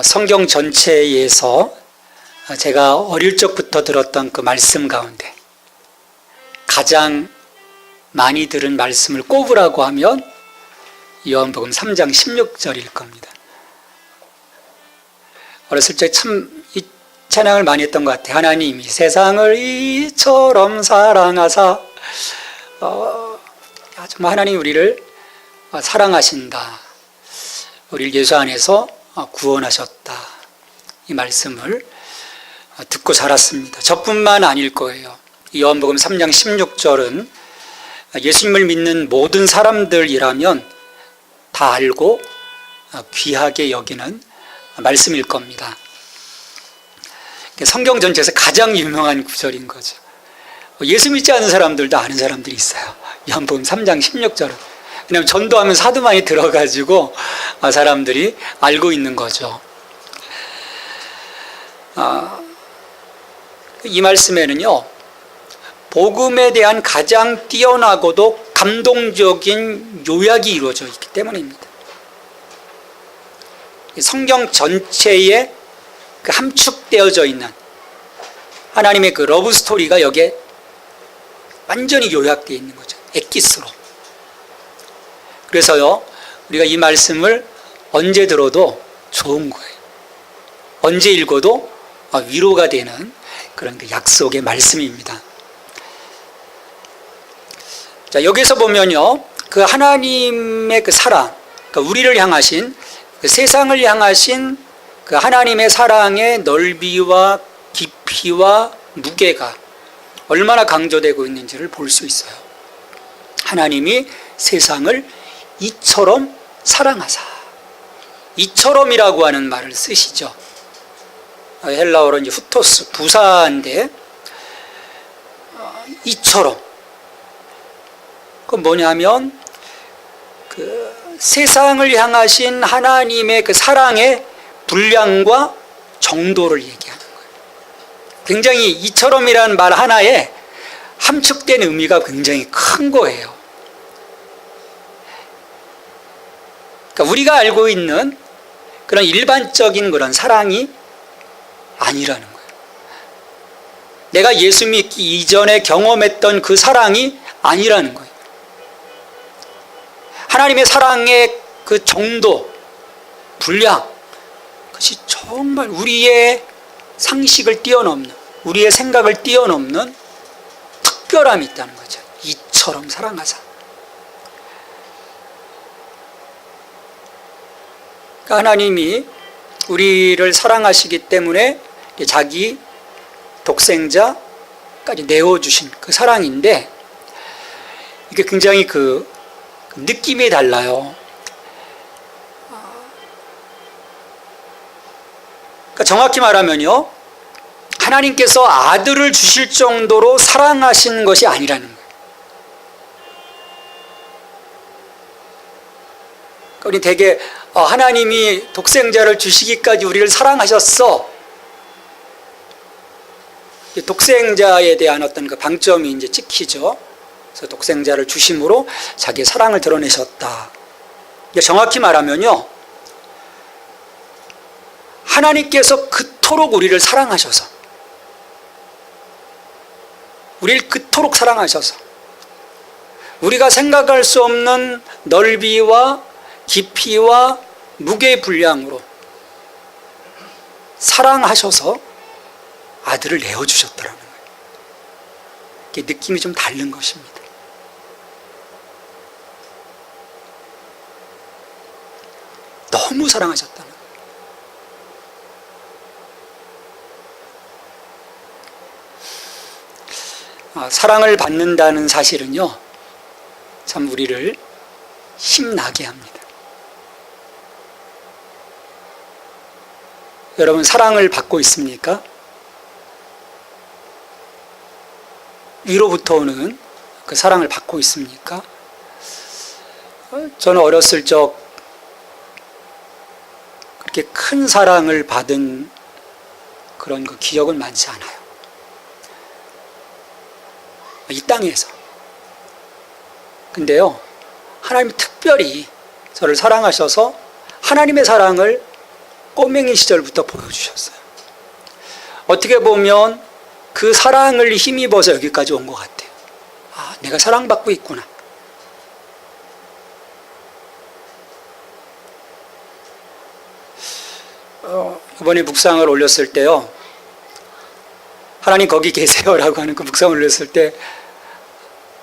성경 전체에서 제가 어릴 적부터 들었던 그 말씀 가운데 가장 많이 들은 말씀을 꼽으라고 하면 요한복음 3장 16절일 겁니다. 어렸을 때 참 이 찬양을 많이 했던 것 같아요. 하나님이 세상을 이처럼 사랑하사, 정말 하나님이 우리를 사랑하신다. 우리를 예수 안에서 구원하셨다. 이 말씀을 듣고 자랐습니다. 저뿐만 아닐 거예요. 요한복음 3장 16절은 예수님을 믿는 모든 사람들이라면 다 알고 귀하게 여기는 말씀일 겁니다. 성경 전체에서 가장 유명한 구절인 거죠. 예수 믿지 않는 사람들도 아는 사람들이 있어요. 요한복음 3장 16절은. 왜냐하면 전도하면 하도 많이 들어가지고 사람들이 알고 있는 거죠. 이 말씀에는요, 복음에 대한 가장 뛰어나고도 감동적인 요약이 이루어져 있기 때문입니다. 성경 전체에 그 함축되어져 있는 하나님의 그 러브 스토리가 여기에 완전히 요약되어 있는 거죠. 엑기스로. 그래서요, 우리가 이 말씀을 언제 들어도 좋은 거예요. 언제 읽어도 위로가 되는 그런 그 약속의 말씀입니다. 자, 여기서 보면요, 그 하나님의 그 사랑, 그러니까 우리를 향하신, 그 세상을 향하신 그 하나님의 사랑의 넓이와 깊이와 무게가 얼마나 강조되고 있는지를 볼 수 있어요. 하나님이 세상을 이처럼 사랑하사. 이처럼이라고 하는 말을 쓰시죠. 헬라어로 이제 후토스, 부사인데, 이처럼. 그건 뭐냐면, 그 세상을 향하신 하나님의 그 사랑의 분량과 정도를 얘기하는 거예요. 굉장히 이처럼이라는 말 하나에 함축된 의미가 굉장히 큰 거예요. 그러니까 우리가 알고 있는 그런 일반적인 그런 사랑이 아니라는 거예요. 내가 예수 믿기 이전에 경험했던 그 사랑이 아니라는 거예요. 하나님의 사랑의 그 정도, 분량, 그것이 정말 우리의 상식을 뛰어넘는, 우리의 생각을 뛰어넘는 특별함이 있다는 거죠. 이처럼 사랑하사. 그러니까 하나님이 우리를 사랑하시기 때문에 자기 독생자까지 내어주신 그 사랑인데, 이게 굉장히 그 느낌이 달라요. 그러니까 정확히 말하면요, 하나님께서 아들을 주실 정도로 사랑하신 것이 아니라는 거예요. 그러니까 우리 되게 하나님이 독생자를 주시기까지 우리를 사랑하셨어. 독생자에 대한 어떤 그 방점이 이제 찍히죠. 그래서 독생자를 주심으로 자기의 사랑을 드러내셨다. 정확히 말하면요, 하나님께서 그토록 우리를 사랑하셔서, 우리를 그토록 사랑하셔서, 우리가 생각할 수 없는 넓이와 깊이와 무게의 분량으로 사랑하셔서 아들을 내어주셨더라는 거예요. 이게 느낌이 좀 다른 것입니다. 너무 사랑하셨다는 거예요. 사랑을 받는다는 사실은요, 참 우리를 힘나게 합니다. 여러분, 사랑을 받고 있습니까? 위로부터 오는 그 사랑을 받고 있습니까? 저는 어렸을 적 그렇게 큰 사랑을 받은 그런 그 기억은 많지 않아요. 이 땅에서. 근데요, 하나님이 특별히 저를 사랑하셔서 하나님의 사랑을 꼬맹이 시절부터 보여주셨어요. 어떻게 보면 그 사랑을 힘입어서 여기까지 온 것 같아요. 아, 내가 사랑받고 있구나. 이번에 묵상을 올렸을 때요, 하나님 거기 계세요라고 하는 그 묵상을 올렸을 때,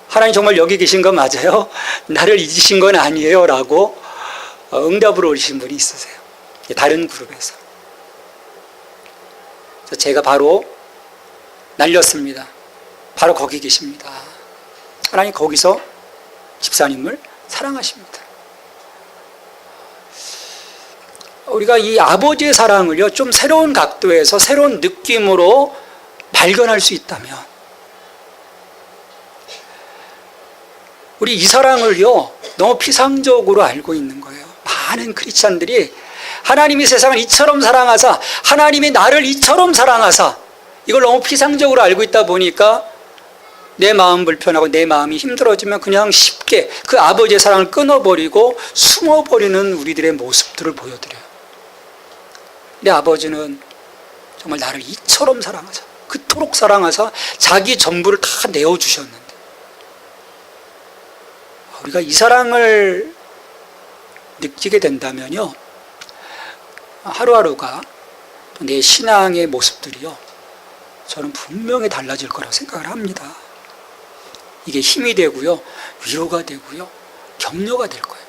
하나님 정말 여기 계신 거 맞아요? 나를 잊으신 건 아니에요? 라고 응답으로 오신 분이 있으세요. 다른 그룹에서. 그래서 제가 바로 날렸습니다. 바로 거기 계십니다. 하나님 거기서 집사님을 사랑하십니다. 우리가 이 아버지의 사랑을요, 좀 새로운 각도에서 새로운 느낌으로 발견할 수 있다면, 우리 이 사랑을요, 너무 피상적으로 알고 있는 거예요. 많은 크리스찬들이 하나님이 세상을 이처럼 사랑하사, 하나님이 나를 이처럼 사랑하사, 이걸 너무 피상적으로 알고 있다 보니까 내 마음 불편하고 내 마음이 힘들어지면 그냥 쉽게 그 아버지의 사랑을 끊어버리고 숨어버리는 우리들의 모습들을 보여드려요. 내 아버지는 정말 나를 이처럼 사랑하사, 그토록 사랑하사 자기 전부를 다 내어주셨는데, 우리가 이 사랑을 느끼게 된다면요, 하루하루가 내 신앙의 모습들이요, 저는 분명히 달라질 거라고 생각을 합니다. 이게 힘이 되고요, 위로가 되고요, 격려가 될 거예요.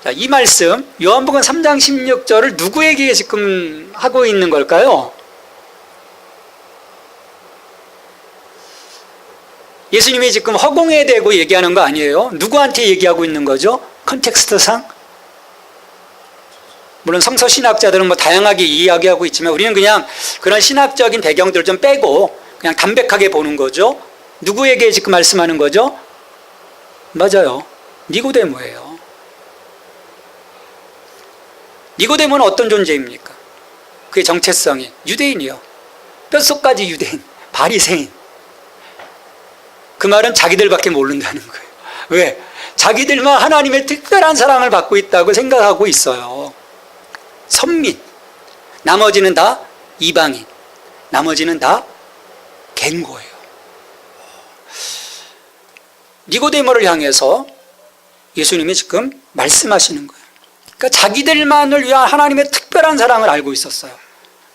자, 이 말씀 요한복음 3장 16절을 누구에게 지금 하고 있는 걸까요? 예수님이 지금 허공에 대고 얘기하는 거 아니에요? 누구한테 얘기하고 있는 거죠? 컨텍스트상? 물론 성서 신학자들은 뭐 다양하게 이야기하고 있지만 우리는 그냥 그런 신학적인 배경들을 좀 빼고 그냥 담백하게 보는 거죠. 누구에게 지금 말씀하는 거죠? 맞아요. 니고데모예요. 니고데모는 어떤 존재입니까? 그의 정체성이 유대인이요. 뼛속까지 유대인, 바리새인. 그 말은 자기들밖에 모른다는 거예요. 왜? 자기들만 하나님의 특별한 사랑을 받고 있다고 생각하고 있어요. 선민. 나머지는 다 이방인. 나머지는 다 갱고예요. 니고데모를 향해서 예수님이 지금 말씀하시는 거예요. 그러니까 자기들만을 위한 하나님의 특별한 사랑을 알고 있었어요.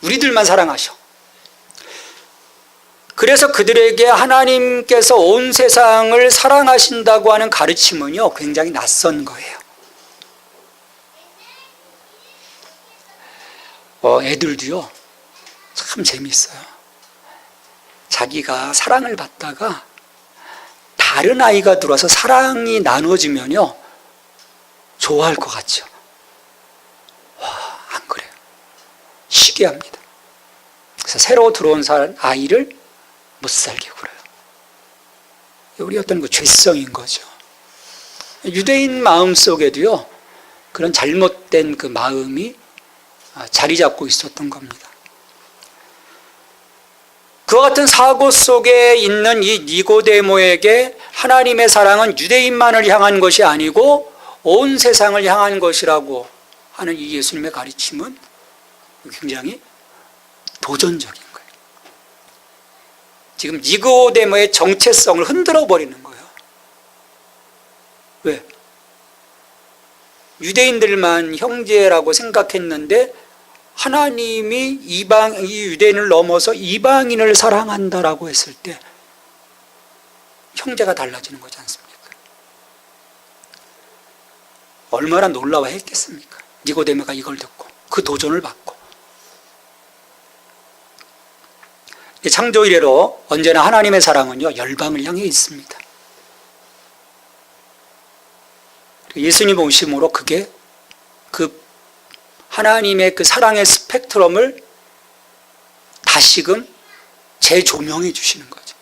우리들만 사랑하셔. 그래서 그들에게 하나님께서 온 세상을 사랑하신다고 하는 가르침은요, 굉장히 낯선 거예요. 애들도요, 참 재밌어요. 자기가 사랑을 받다가 다른 아이가 들어와서 사랑이 나눠지면요, 좋아할 것 같죠. 와, 안 그래요. 시기합니다. 그래서 새로 들어온 아이를 못 살게 굴어요. 우리 어떤 그 죄성인 거죠. 유대인 마음 속에도요, 그런 잘못된 그 마음이 자리 잡고 있었던 겁니다. 그와 같은 사고 속에 있는 이 니고데모에게 하나님의 사랑은 유대인만을 향한 것이 아니고 온 세상을 향한 것이라고 하는 이 예수님의 가르침은 굉장히 도전적인 거예요. 지금 니고데모의 정체성을 흔들어 버리는 거예요. 왜? 유대인들만 형제라고 생각했는데 하나님이 이 유대인을 넘어서 이방인을 사랑한다라고 했을 때 형제가 달라지는 거지 않습니까? 얼마나 놀라워했겠습니까? 니고데모가 이걸 듣고 그 도전을 받고. 창조 이래로 언제나 하나님의 사랑은요, 열방을 향해 있습니다. 예수님 오심으로 그게 그 하나님의 그 사랑의 스펙트럼을 다시금 재조명해 주시는 거죠.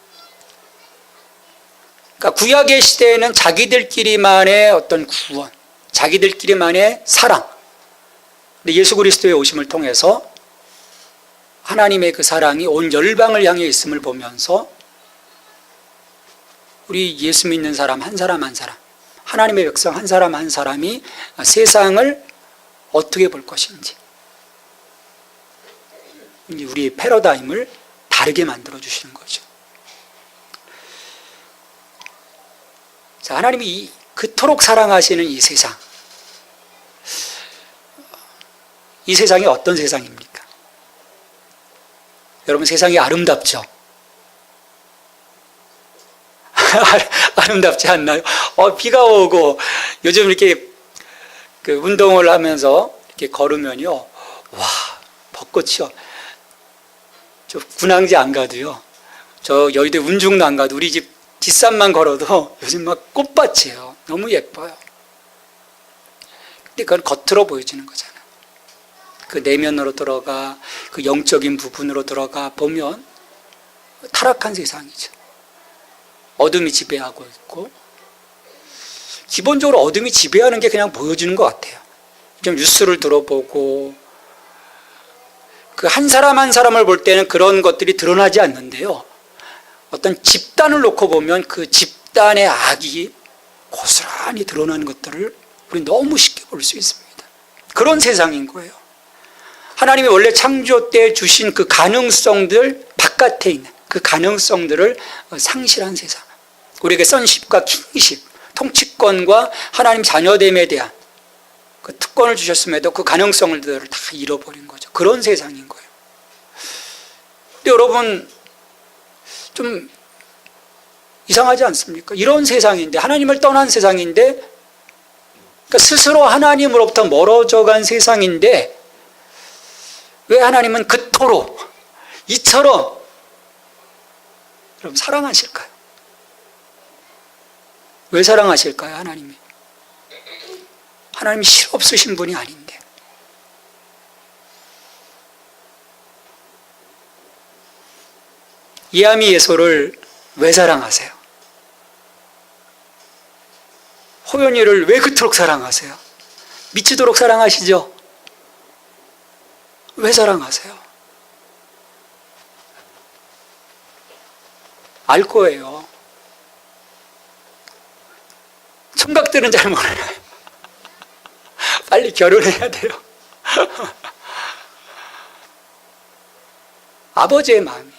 그러니까 구약의 시대에는 자기들끼리만의 어떤 구원, 자기들끼리만의 사랑. 근데 예수 그리스도의 오심을 통해서 하나님의 그 사랑이 온 열방을 향해 있음을 보면서 우리 예수 믿는 사람 한 사람 한 사람 하나님의 백성 한 사람 한 사람이 세상을 어떻게 볼 것인지, 우리의 패러다임을 다르게 만들어 주시는 거죠. 자, 하나님이 그토록 사랑하시는 이 세상, 이 세상이 어떤 세상입니까? 여러분, 세상이 아름답죠? 아름답지 않나요? 비가 오고 요즘 이렇게 그 운동을 하면서 이렇게 걸으면요, 와, 벚꽃이요. 저 군항지 안 가도요, 저 여의도 운중도 안 가도 우리 집 뒷산만 걸어도 요즘 막 꽃밭이에요. 너무 예뻐요. 근데 그건 겉으로 보여지는 거잖아요. 그 내면으로 들어가, 그 영적인 부분으로 들어가 보면 타락한 세상이죠. 어둠이 지배하고 있고, 기본적으로 어둠이 지배하는 게 그냥 보여지는 것 같아요. 좀 뉴스를 들어보고, 그 한 사람 한 사람을 볼 때는 그런 것들이 드러나지 않는데요, 어떤 집단을 놓고 보면 그 집단의 악이 고스란히 드러나는 것들을 우리 너무 쉽게 볼 수 있습니다. 그런 세상인 거예요. 하나님이 원래 창조 때 주신 그 가능성들 바깥에 있는 그 가능성들을 상실한 세상. 우리에게 선십과 킹십, 통치권과 하나님 자녀됨에 대한 그 특권을 주셨음에도 그 가능성을 다 잃어버린 거죠. 그런 세상인 거예요. 근데 여러분, 좀 이상하지 않습니까? 이런 세상인데, 하나님을 떠난 세상인데, 그러니까 스스로 하나님으로부터 멀어져 간 세상인데, 왜 하나님은 그토록 이처럼 여러분 사랑하실까요? 왜 사랑하실까요? 하나님이 실없으신 분이 아닌데. 이아미 예소를 왜 사랑하세요? 호연이를 왜 그토록 사랑하세요? 미치도록 사랑하시죠? 왜 사랑하세요? 알 거예요. 총각들은 잘 몰라요. 빨리 결혼해야 돼요. 아버지의 마음이에요.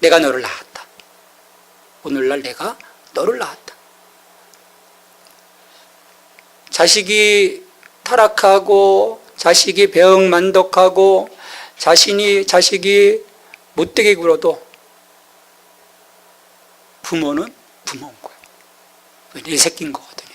내가 너를 낳았다. 오늘날 내가 너를 낳았다. 자식이 타락하고, 자식이 배응만덕하고, 자식이 못되게 굴어도 부모는 부모인 거예요. 내 새끼인 거거든요.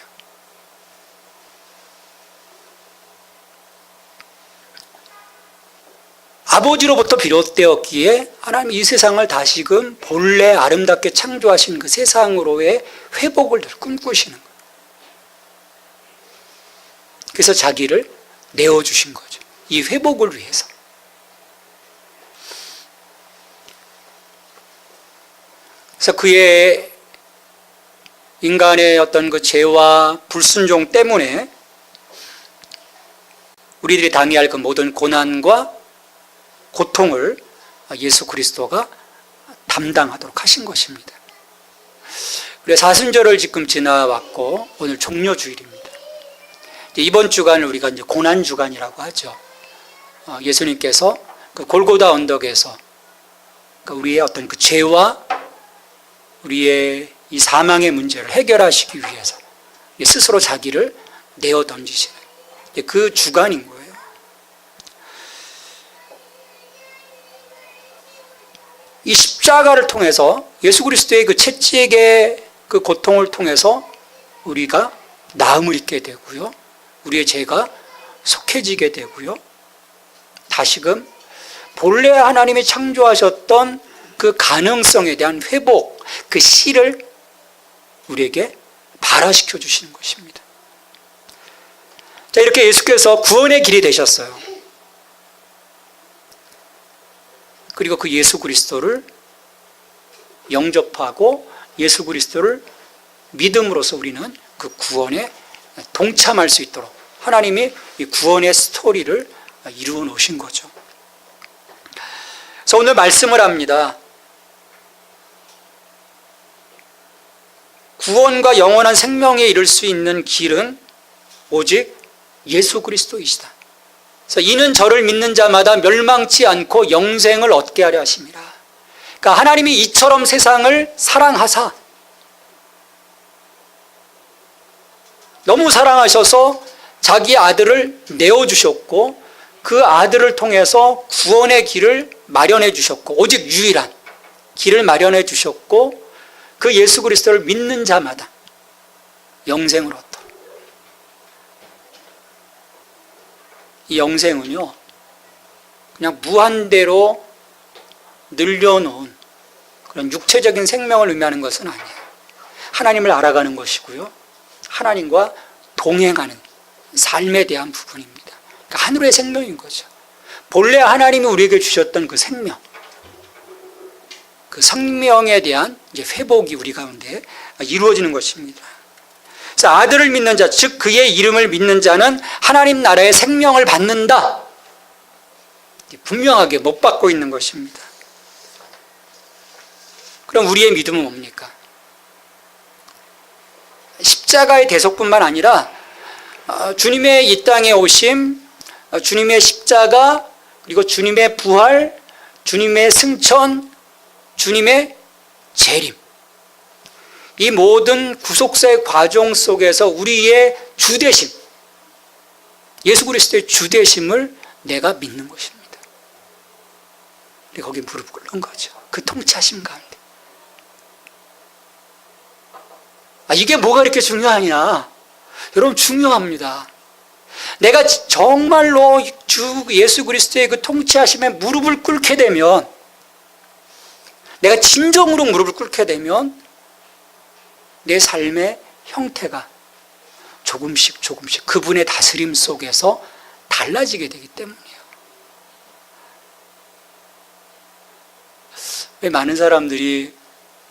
아버지로부터 비롯되었기에 하나님이 이 세상을 다시금 본래 아름답게 창조하신 그 세상으로의 회복을 꿈꾸시는 거예요. 그래서 자기를 내어주신 거죠. 이 회복을 위해서. 그래서 그의 인간의 어떤 그 죄와 불순종 때문에 우리들이 당해야 할 그 모든 고난과 고통을 예수 그리스도가 담당하도록 하신 것입니다. 우리가 사순절을 지금 지나왔고 오늘 종료주일입니다. 이번 주간을 우리가 이제 고난 주간이라고 하죠. 예수님께서 그 골고다 언덕에서 우리의 어떤 그 죄와 우리의 이 사망의 문제를 해결하시기 위해서 스스로 자기를 내어 던지시는 그 주간인 거예요. 이 십자가를 통해서 예수 그리스도의 그 채찍의 그 고통을 통해서 우리가 나음을 입게 되고요. 우리의 죄가 속해지게 되고요. 다시금 본래 하나님이 창조하셨던 그 가능성에 대한 회복, 그 씨를 우리에게 발화시켜 주시는 것입니다. 자, 이렇게 예수께서 구원의 길이 되셨어요. 그리고 그 예수 그리스도를 영접하고 예수 그리스도를 믿음으로써 우리는 그 구원에 동참할 수 있도록 하나님이 이 구원의 스토리를 이루어 놓으신 거죠. 그래서 오늘 말씀을 합니다. 구원과 영원한 생명에 이를 수 있는 길은 오직 예수 그리스도이시다. 그래서 이는 저를 믿는 자마다 멸망치 않고 영생을 얻게 하려 하심이라. 그러니까 하나님이 이처럼 세상을 사랑하사 너무 사랑하셔서 자기 아들을 내어주셨고 그 아들을 통해서 구원의 길을 마련해 주셨고 오직 유일한 길을 마련해 주셨고 그 예수 그리스도를 믿는 자마다 영생을 얻도록. 이 영생은요 그냥 무한대로 늘려놓은 그런 육체적인 생명을 의미하는 것은 아니에요. 하나님을 알아가는 것이고요, 하나님과 동행하는 삶에 대한 부분입니다. 그러니까 하늘의 생명인 거죠. 본래 하나님이 우리에게 주셨던 그 생명, 그 생명에 대한 이제 회복이 우리 가운데 이루어지는 것입니다. 그래서 아들을 믿는 자, 즉 그의 이름을 믿는 자는 하나님 나라의 생명을 받는다. 분명하게 못 받고 있는 것입니다. 그럼 우리의 믿음은 뭡니까? 십자가의 대속뿐만 아니라 주님의 이 땅에 오심, 주님의 십자가, 그리고 주님의 부활, 주님의 승천, 주님의 재림, 이 모든 구속사의 과정 속에서 우리의 주되심, 예수 그리스도의 주되심을 내가 믿는 것입니다. 거기에 무릎 꿇는 거죠. 그 통치하심 가운데. 이게 뭐가 이렇게 중요하냐? 여러분, 중요합니다. 내가 정말로 주 예수 그리스도의 그 통치하심에 무릎을 꿇게 되면, 내가 진정으로 무릎을 꿇게 되면 내 삶의 형태가 조금씩 그분의 다스림 속에서 달라지게 되기 때문이에요. 왜 많은 사람들이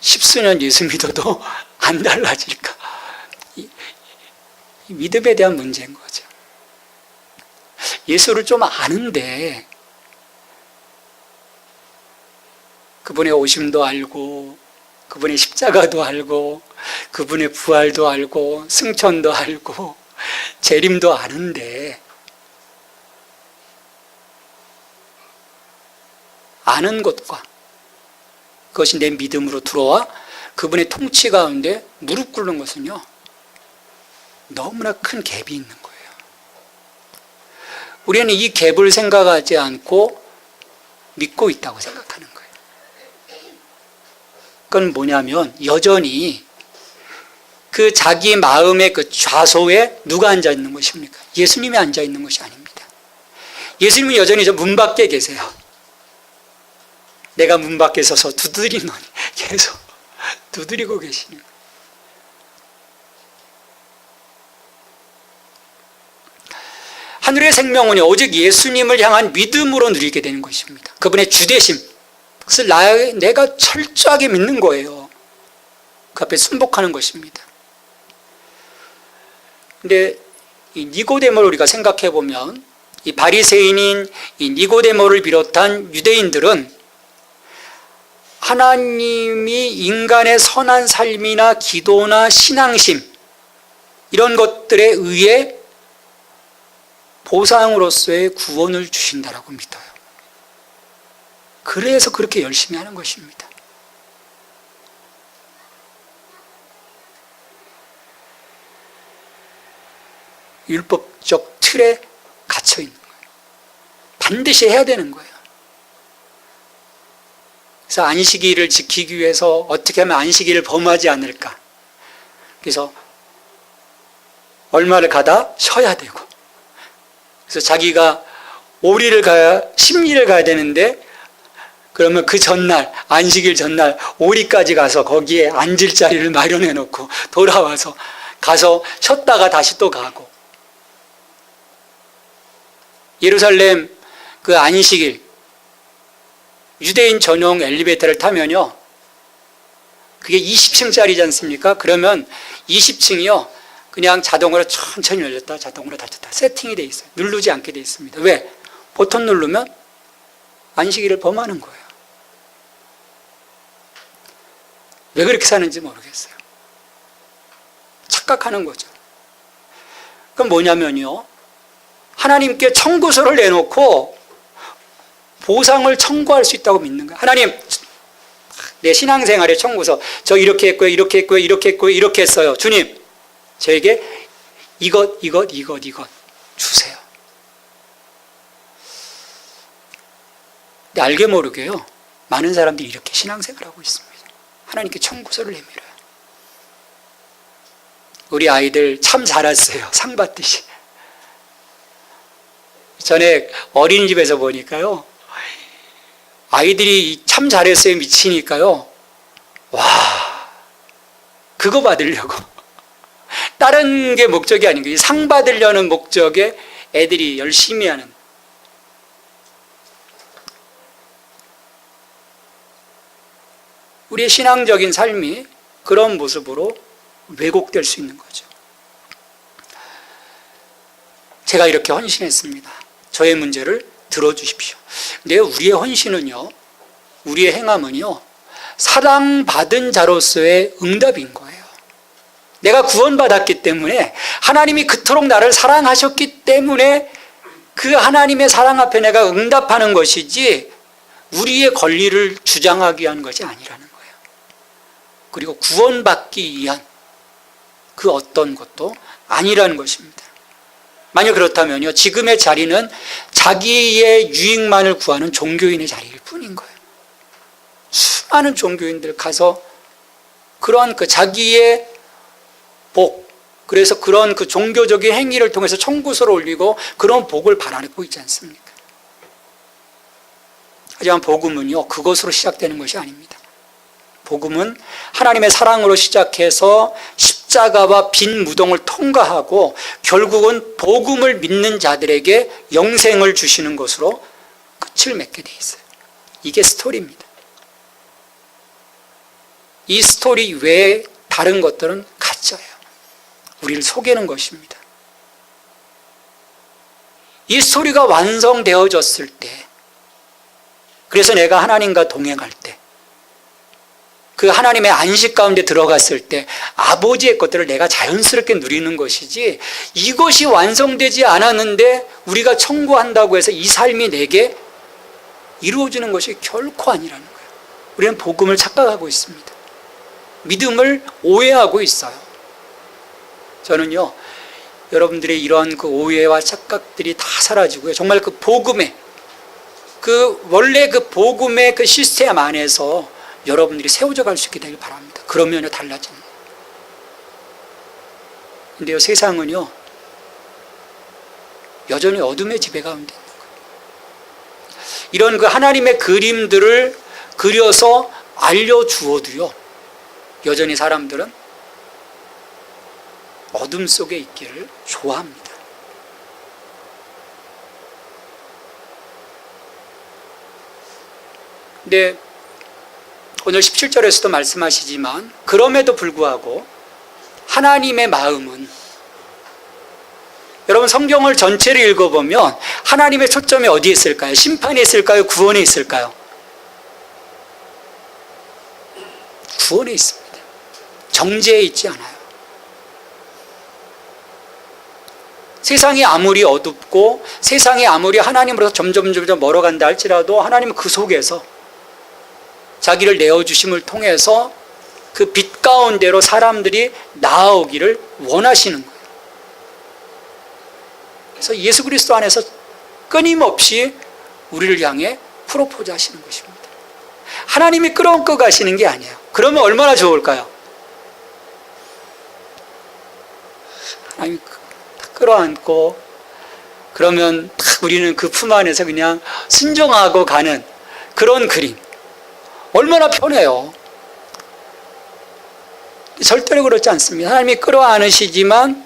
십수년 예수 믿어도 안 달라질까? 이 믿음에 대한 문제인 거죠. 예수를 좀 아는데 그분의 오심도 알고, 그분의 십자가도 알고, 그분의 부활도 알고, 승천도 알고, 재림도 아는데, 아는 것과 그것이 내 믿음으로 들어와 그분의 통치 가운데 무릎 꿇는 것은요, 너무나 큰 갭이 있는 거예요. 우리는 이 갭을 생각하지 않고 믿고 있다고 생각하는 거예요. 그건 뭐냐면, 여전히 그 자기 마음의 그 좌소에 누가 앉아 있는 것입니까? 예수님이 앉아 있는 것이 아닙니다. 예수님은 여전히 저 문 밖에 계세요. 내가 문 밖에 서서 두드리노니, 계속 두드리고 계시는 거예요. 하늘의 생명은 오직 예수님을 향한 믿음으로 누리게 되는 것입니다. 그분의 주되심, 그것을 내가 철저하게 믿는 거예요. 그 앞에 순복하는 것입니다. 근데 이 니고데모를 우리가 생각해 보면, 이 바리새인인 이 니고데모를 비롯한 유대인들은 하나님이 인간의 선한 삶이나 기도나 신앙심, 이런 것들에 의해 보상으로서의 구원을 주신다라고 믿어요. 그래서 그렇게 열심히 하는 것입니다. 율법적 틀에 갇혀 있는 거예요. 반드시 해야 되는 거예요. 그래서 안식일을 지키기 위해서 어떻게 하면 안식일을 범하지 않을까? 그래서 얼마를 가다 쉬어야 되고, 그래서 자기가 5일을 가야 10일을 가야 되는데, 그러면 그 전날, 안식일 전날 5일까지 가서 거기에 앉을 자리를 마련해 놓고 돌아와서 가서 쉬었다가 다시 또 가고, 예루살렘 그 안식일 유대인 전용 엘리베이터를 타면요, 그게 20층짜리지 않습니까? 그러면 20층이요 그냥 자동으로 천천히 열렸다 자동으로 닫혔다 세팅이 돼 있어요. 누르지 않게 돼 있습니다. 왜? 버튼 누르면 안식일을 범하는 거예요. 왜 그렇게 사는지 모르겠어요. 착각하는 거죠. 그건 뭐냐면요, 하나님께 청구서를 내놓고 보상을 청구할 수 있다고 믿는 거예요. 하나님, 내 신앙생활의 청구서, 저 이렇게 했고요, 이렇게 했고요, 이렇게 했고요, 이렇게 했어요. 주님, 저에게 이것 주세요. 근데 알게 모르게요, 많은 사람들이 이렇게 신앙생활을 하고 있습니다. 하나님께 청구서를 내밀어요. 우리 아이들 참 잘했어요. 상 받듯이. 전에 어린이집에서 보니까요, 아이들이 참 잘했어요 미치니까요, 와, 그거 받으려고 다른 게 목적이 아닌 거예요. 상 받으려는 목적에 애들이 열심히 하는. 우리의 신앙적인 삶이 그런 모습으로 왜곡될 수 있는 거죠. 제가 이렇게 헌신했습니다. 저의 문제를 들어주십시오. 근데 우리의 헌신은요, 우리의 행함은요, 사랑받은 자로서의 응답인 거예요. 내가 구원받았기 때문에, 하나님이 그토록 나를 사랑하셨기 때문에 그 하나님의 사랑 앞에 내가 응답하는 것이지, 우리의 권리를 주장하기 위한 것이 아니라는 거예요. 그리고 구원받기 위한 그 어떤 것도 아니라는 것입니다. 만약 그렇다면요, 지금의 자리는 자기의 유익만을 구하는 종교인의 자리일 뿐인 거예요. 수많은 종교인들 가서 그러한 그 자기의 복, 그래서 그런 그 종교적인 행위를 통해서 청구서를 올리고 그런 복을 바라고 있지 않습니까? 하지만 복음은요, 그것으로 시작되는 것이 아닙니다. 복음은 하나님의 사랑으로 시작해서 십자가와 빈 무덤을 통과하고 결국은 복음을 믿는 자들에게 영생을 주시는 것으로 끝을 맺게 돼 있어요. 이게 스토리입니다. 이 스토리 외에 다른 것들은 가짜예요. 우리를 속이는 것입니다. 이 스토리가 완성되어졌을 때, 그래서 내가 하나님과 동행할 때, 그 하나님의 안식 가운데 들어갔을 때 아버지의 것들을 내가 자연스럽게 누리는 것이지, 이것이 완성되지 않았는데 우리가 청구한다고 해서 이 삶이 내게 이루어지는 것이 결코 아니라는 거예요. 우리는 복음을 착각하고 있습니다. 믿음을 오해하고 있어요. 저는요, 여러분들의 이러한 그 오해와 착각들이 다 사라지고요, 정말 그 복음의 원래 그 복음의 그 시스템 안에서 여러분들이 세워져 갈 수 있게 되길 바랍니다. 그러면요, 달라집니다. 근데요, 세상은요, 여전히 어둠의 지배 가운데 있는 거예요. 이런 그 하나님의 그림들을 그려서 알려주어도요, 여전히 사람들은 어둠 속에 있기를 좋아합니다. 근데 오늘 17절에서도 말씀하시지만, 그럼에도 불구하고 하나님의 마음은, 여러분 성경을 전체를 읽어보면 하나님의 초점이 어디에 있을까요? 심판에 있을까요? 구원에 있을까요? 구원에 있습니다. 정죄에 있지 않아요. 세상이 아무리 어둡고 세상이 아무리 하나님으로서 점점 멀어간다 할지라도, 하나님은 그 속에서 자기를 내어주심을 통해서 그 빛 가운데로 사람들이 나아오기를 원하시는 거예요. 그래서 예수 그리스도 안에서 끊임없이 우리를 향해 프로포즈 하시는 것입니다. 하나님이 끌어안고 가시는 게 아니에요. 그러면 얼마나 좋을까요? 하나님이 끌어안고, 그러면 우리는 그 품 안에서 그냥 순종하고 가는 그런 그림, 얼마나 편해요. 절대로 그렇지 않습니다. 하나님이 끌어안으시지만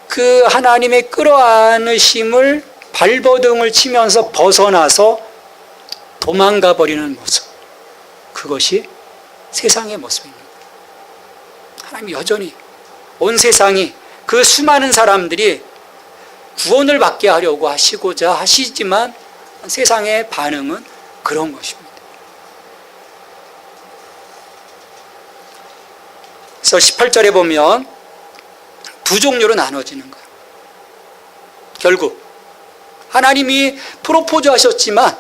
그 하나님의 끌어안으심을 발버둥을 치면서 벗어나서 도망가 버리는 모습, 그것이 세상의 모습입니다. 하나님이 여전히 온 세상이, 그 수많은 사람들이 구원을 받게 하려고 하시고자 하시지만 세상의 반응은 그런 것입니다. 그래서 18절에 보면 두 종류로 나눠지는 거예요. 결국 하나님이 프로포즈 하셨지만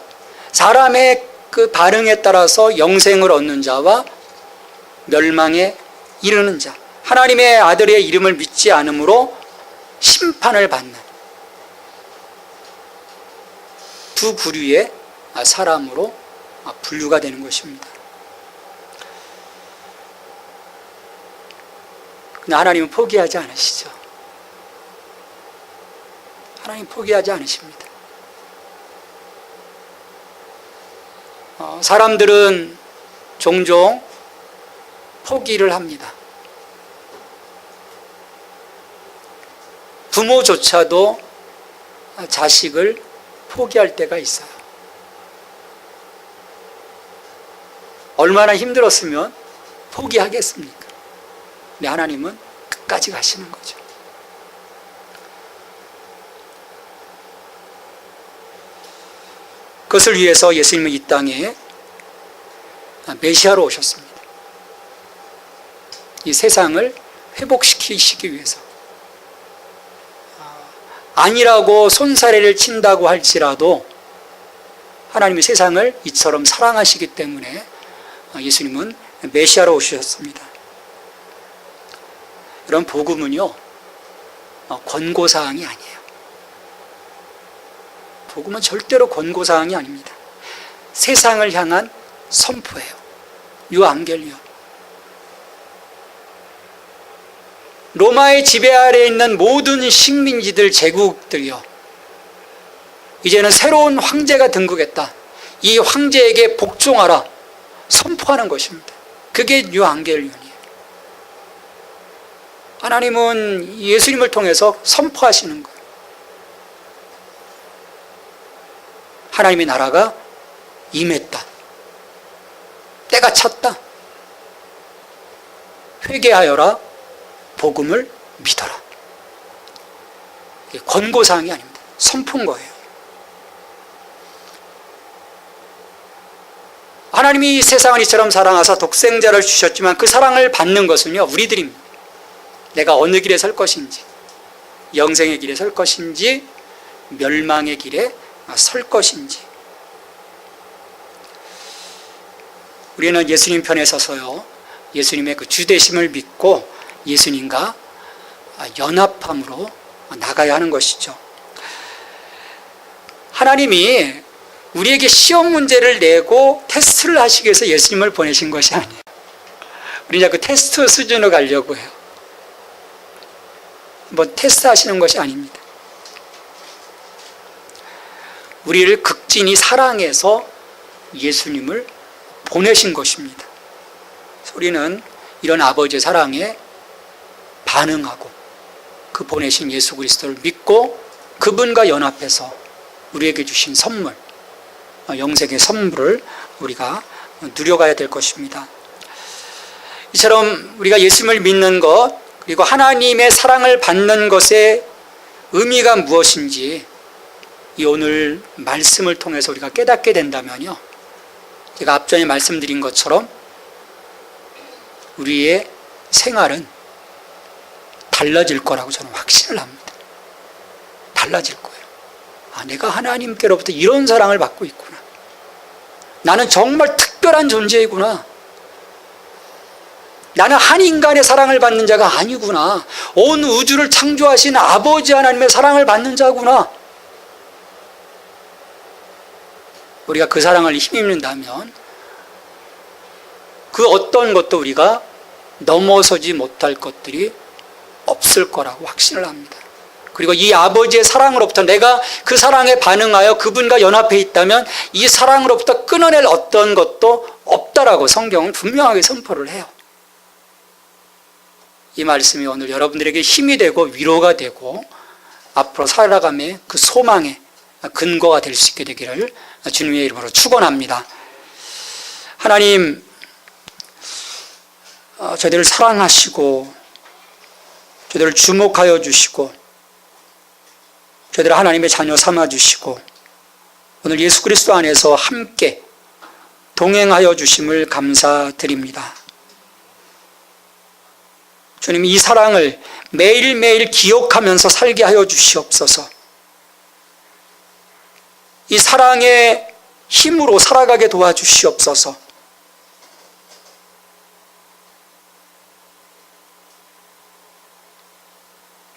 사람의 그 반응에 따라서 영생을 얻는 자와 멸망에 이르는 자, 하나님의 아들의 이름을 믿지 않으므로 심판을 받는 두 부류의 사람으로 분류가 되는 것입니다. 근데 하나님은 포기하지 않으시죠. 하나님 포기하지 않으십니다. 사람들은 종종 포기를 합니다. 부모조차도 자식을 포기할 때가 있어요. 얼마나 힘들었으면 포기하겠습니까? 근데 하나님은 끝까지 가시는 거죠. 그것을 위해서 예수님은 이 땅에 메시아로 오셨습니다. 이 세상을 회복시키시기 위해서. 아니라고 손사래를 친다고 할지라도 하나님이 세상을 이처럼 사랑하시기 때문에 예수님은 메시아로 오셨습니다. 이런 복음은요, 권고사항이 아니에요. 복음은 절대로 권고사항이 아닙니다. 세상을 향한 선포예요. 유앙겔리온. 로마의 지배 아래에 있는 모든 식민지들, 제국들이요, 이제는 새로운 황제가 등극했다. 이 황제에게 복종하라. 선포하는 것입니다. 그게 유앙겔리온이에요. 하나님은 예수님을 통해서 선포하시는 거예요. 하나님의 나라가 임했다. 때가 찼다. 회개하여라. 복음을 믿어라. 이게 권고사항이 아닙니다. 선포인 거예요. 하나님이 세상을 이처럼 사랑하사 독생자를 주셨지만 그 사랑을 받는 것은요, 우리들입니다. 내가 어느 길에 설 것인지, 영생의 길에 설 것인지, 멸망의 길에 설 것인지. 우리는 예수님 편에 서서요, 예수님의 그 주되심을 믿고 예수님과 연합함으로 나가야 하는 것이죠. 하나님이 우리에게 시험 문제를 내고 테스트를 하시기 위해서 예수님을 보내신 것이 아니에요. 우리 자꾸 테스트 수준으로 가려고 해요. 뭐 테스트 하시는 것이 아닙니다. 우리를 극진히 사랑해서 예수님을 보내신 것입니다. 우리는 이런 아버지의 사랑에 반응하고 그 보내신 예수 그리스도를 믿고 그분과 연합해서 우리에게 주신 선물, 영생의 선물을 우리가 누려가야 될 것입니다. 이처럼 우리가 예수님을 믿는 것, 그리고 하나님의 사랑을 받는 것의 의미가 무엇인지 이 오늘 말씀을 통해서 우리가 깨닫게 된다면요, 제가 앞전에 말씀드린 것처럼 우리의 생활은 달라질 거라고 저는 확신을 합니다. 달라질 거예요. 내가 하나님께로부터 이런 사랑을 받고 있구나. 나는 정말 특별한 존재이구나. 나는 한 인간의 사랑을 받는 자가 아니구나. 온 우주를 창조하신 아버지 하나님의 사랑을 받는 자구나. 우리가 그 사랑을 힘입는다면 그 어떤 것도 우리가 넘어서지 못할 것들이 없을 거라고 확신을 합니다. 그리고 이 아버지의 사랑으로부터 내가 그 사랑에 반응하여 그분과 연합해 있다면 이 사랑으로부터 끊어낼 어떤 것도 없다라고 성경은 분명하게 선포를 해요. 이 말씀이 오늘 여러분들에게 힘이 되고 위로가 되고 앞으로 살아감의 그 소망의 근거가 될 수 있게 되기를 주님의 이름으로 축원합니다. 하나님, 저희들을 사랑하시고 저희들을 주목하여 주시고 저희들을 하나님의 자녀 삼아 주시고 오늘 예수 그리스도 안에서 함께 동행하여 주심을 감사드립니다. 주님, 이 사랑을 매일매일 기억하면서 살게 하여 주시옵소서. 이 사랑의 힘으로 살아가게 도와주시옵소서.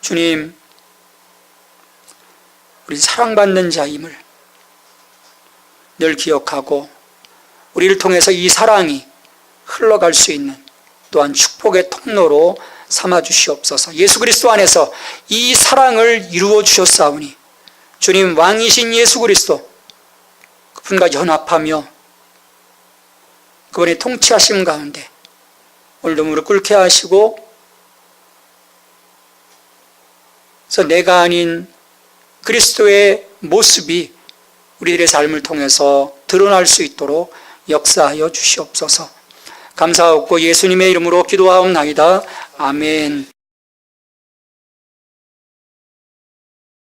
주님, 우리 사랑받는 자임을 늘 기억하고 우리를 통해서 이 사랑이 흘러갈 수 있는 또한 축복의 통로로 삼아 주시옵소서. 예수 그리스도 안에서 이 사랑을 이루어 주셨사오니 주님, 왕이신 예수 그리스도 그분과 연합하며 그분의 통치하심 가운데 오늘도 무릎 꿇게 하시고, 그래서 내가 아닌 그리스도의 모습이 우리들의 삶을 통해서 드러날 수 있도록 역사하여 주시옵소서. 감사하고 예수님의 이름으로 기도하옵나이다. 아멘.